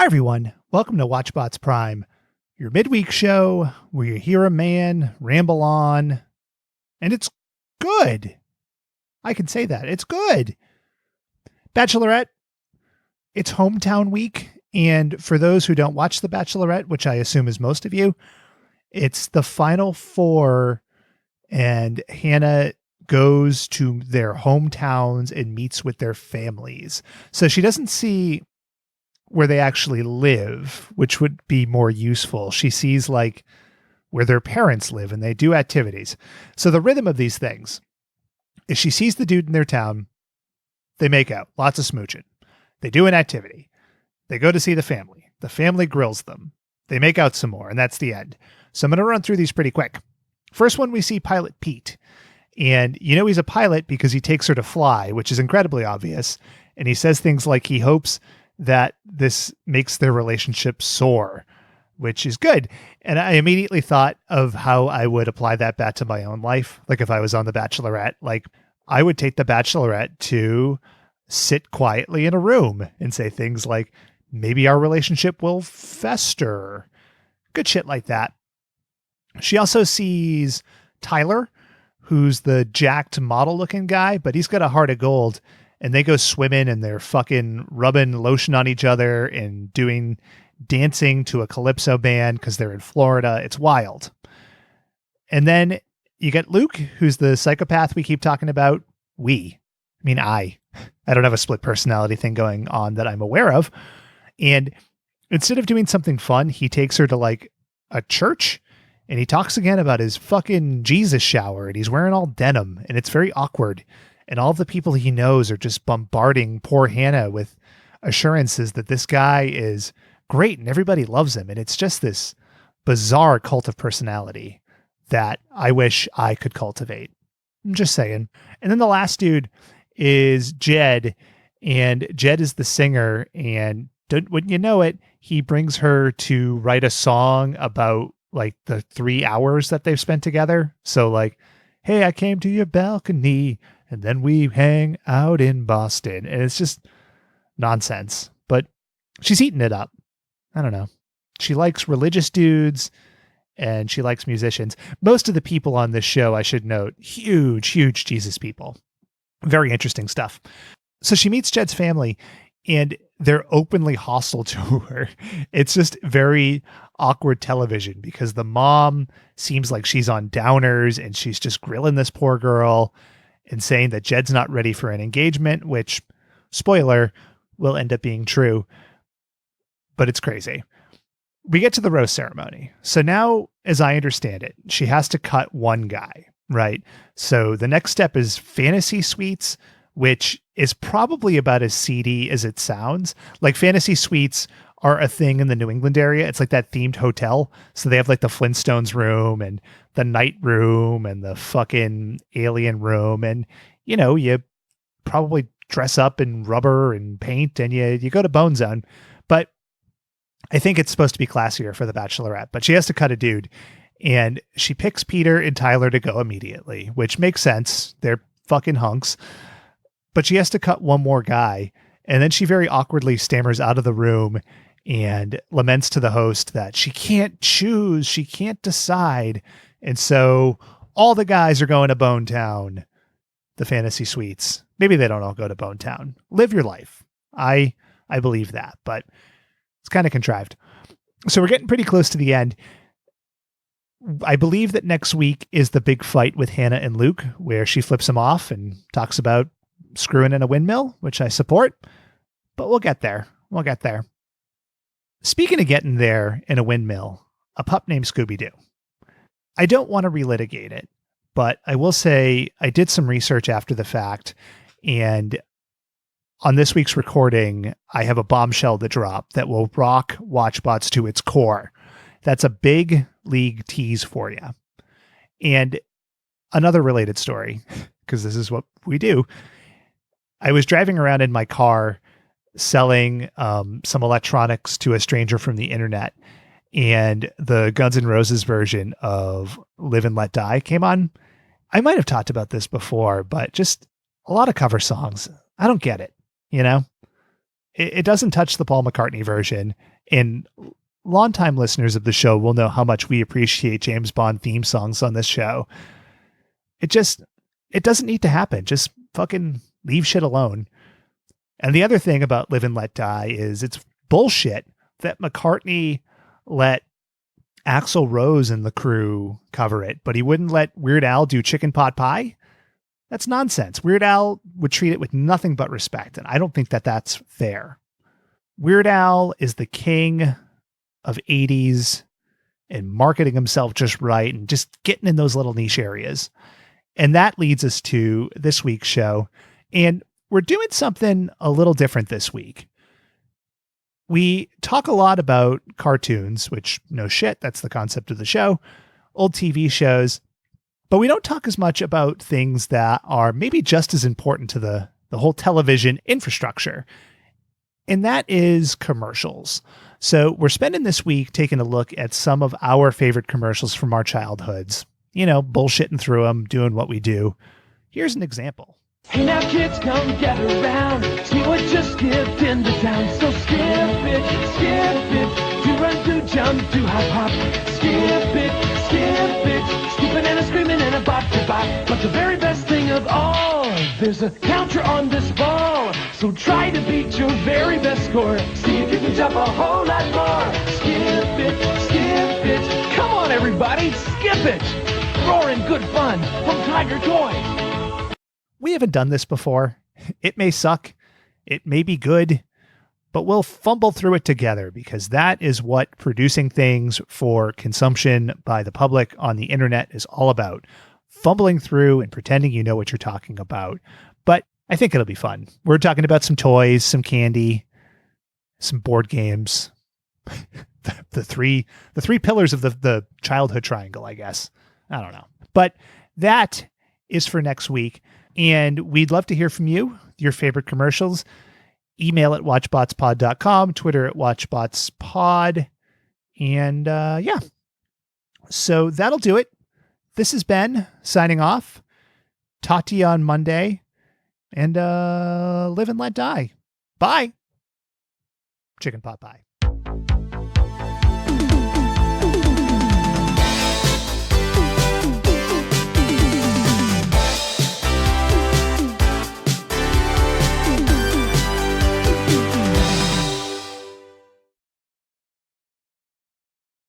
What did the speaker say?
Hi, everyone. Welcome to Watchbots Prime, your midweek show where you hear a man ramble on, and it's good. I can say that. It's good. Bachelorette, it's hometown week. And for those who don't watch The Bachelorette, which I assume is most of you, it's the final four, and Hannah goes to their hometowns and meets with their families. So she doesn't see where they actually live, which would be more useful. She sees like where their parents live and they do activities. So the rhythm of these things is she sees the dude in their town. They make out, lots of smooching. They do an activity. They go to see the family. The family grills them. They make out some more, and that's the end. So I'm going to run through these pretty quick. First one, we see Pilot Pete. And you know he's a pilot because he takes her to fly, which is incredibly obvious. And he says things like he hopes that this makes their relationship soar, which is good. And I immediately thought of how I would apply that back to my own life. Like if I was on The Bachelorette, like I would take The Bachelorette to sit quietly in a room and say things like, maybe our relationship will fester. Good shit like that. She also sees Tyler, who's the jacked model looking guy, but he's got a heart of gold. And they go swimming and they're fucking rubbing lotion on each other and doing dancing to a calypso band because they're in Florida. It's wild. And then you get Luke, who's the psychopath we keep talking about. I don't have a split personality thing going on that I'm aware of. And instead of doing something fun, he takes her to like a church and he talks again about his fucking Jesus shower and he's wearing all denim and it's very awkward. And all of the people he knows are just bombarding poor Hannah with assurances that this guy is great and everybody loves him. And it's just this bizarre cult of personality that I wish I could cultivate. I'm just saying. And then the last dude is Jed, and Jed is the singer. And wouldn't you know it, he brings her to write a song about like the 3 hours that they've spent together. So like, hey, I came to your balcony and then we hang out in Boston. And it's just nonsense, but she's eating it up. I don't know. She likes religious dudes and she likes musicians. Most of the people on this show, I should note, huge Jesus people. Very interesting stuff. So she meets Jed's family and they're openly hostile to her. It's just very awkward television because the mom seems like she's on downers and she's just grilling this poor girl and saying that Jed's not ready for an engagement, which, spoiler, will end up being true. But it's crazy. We get to the rose ceremony. So now, as I understand it, she has to cut one guy, right? So the next step is fantasy suites, which is probably about as seedy as it sounds. Like fantasy suites are a thing in the New England area. It's like that themed hotel. So they have like the Flintstones room and the night room and the fucking alien room. And, you know, you probably dress up in rubber and paint and you go to Bone Zone. But I think it's supposed to be classier for the Bachelorette, but she has to cut a dude and she picks Peter and Tyler to go immediately, which makes sense. They're fucking hunks, but she has to cut one more guy. And then she very awkwardly stammers out of the room and laments to the host that she can't choose. She can't decide. And so all the guys are going to Bone Town, the fantasy suites. Maybe they don't all go to Bone Town. Live your life. I believe that, but it's kind of contrived. So we're getting pretty close to the end. I believe that next week is the big fight with Hannah and Luke, where she flips him off and talks about screwing in a windmill, which I support, but we'll get there. We'll get there. Speaking of getting there in a windmill, a pup named Scooby-Doo. I don't want to relitigate it, but I will say I did some research after the fact, and on this week's recording, I have a bombshell to drop that will rock Watchbots to its core. That's a big league tease for you. And another related story, because this is what we do. I was driving around in my car selling some electronics to a stranger from the internet, and the Guns N' Roses version of Live and Let Die came on. I might have talked about this before, but just a lot of cover songs. I don't get it. You know, it doesn't touch the Paul McCartney version. And longtime listeners of the show will know how much we appreciate James Bond theme songs on this show. It doesn't need to happen. Just fucking leave shit alone. And the other thing about Live and Let Die is it's bullshit that McCartney let Axl Rose and the crew cover it, but he wouldn't let Weird Al do Chicken Pot Pie. That's nonsense. Weird Al would treat it with nothing but respect, and I don't think that that's fair. Weird Al is the king of 80s and marketing himself just right and just getting in those little niche areas. And that leads us to this week's show. And we're doing something a little different this week. We talk a lot about cartoons, which no shit, that's the concept of the show, old TV shows, but we don't talk as much about things that are maybe just as important to the whole television infrastructure. And that is commercials. So we're spending this week taking a look at some of our favorite commercials from our childhoods. You know, bullshitting through them, doing what we do. Here's an example. Hey now kids, come gather around. See what just skipped into town. So skip it. Do run, do jump, do hop, hop. Skip it. Skipping and a screaming and a bop to bop. But the very best thing of all, there's a counter on this ball. So try to beat your very best score. See if you can jump a whole lot more. Skip it. Come on everybody, skip it. Roaring good fun from Tiger Toys. We haven't done this before. It may suck. It may be good, but we'll fumble through it together because that is what producing things for consumption by the public on the internet is all about. Fumbling through and pretending you know what you're talking about. But I think it'll be fun. We're talking about some toys, some candy, some board games. the three pillars of the childhood triangle, I guess. I don't know. But that is for next week. And we'd love to hear from you, your favorite commercials. Email at watchbotspod.com, Twitter at watchbotspod. And yeah. So that'll do it. This is Ben signing off. Talk to you on Monday. And live and let die. Bye. Chicken pot pie.